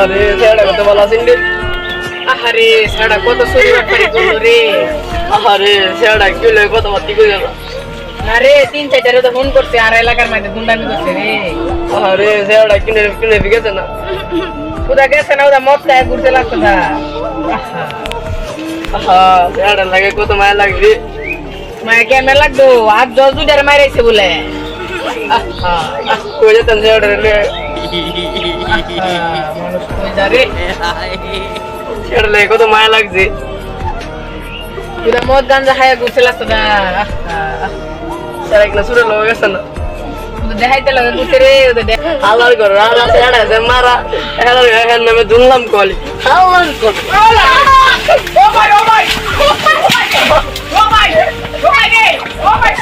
আরে ছেড়া কত ভালো আছেন রে আহারে সাড়া কত চুরি বাটপারি করলো রে। আরে ছেড়া কি হলো কত মাতি কই গেল আরে 3-4টারে তো ফোন করছে আর এলাকার মধ্যে গুন্ডামি করছে রে। আরে ছেড়া কিনে কিনে গেছে না ওটা গেছে না ওটা মদ খায় ঘুরতে লাগতো না। ছেড়া লাগে কত মায়া লাগবে মায়া কেমন লাগতো আর 10-2টারে মারাইছে বলে। কই যেতেন ছেড়া রে মানুষ কই যা রে। ছেড়া লাগে কত মায়া লাগছে ওটা মদ গাঞ্জা খায় ঘুরতে লাগতো না। ছেড়া কিনা সুরে লোক গেছে না দেখাইতে লাগে ঘুরতে রে ওদের হালার কর রাজা ছেড়া যে মারা এর নামে দুনলাম কলি হালার কর ও ভাই ও ভাই ও ভাই ও ভাই ও ভাই রে ও ভাই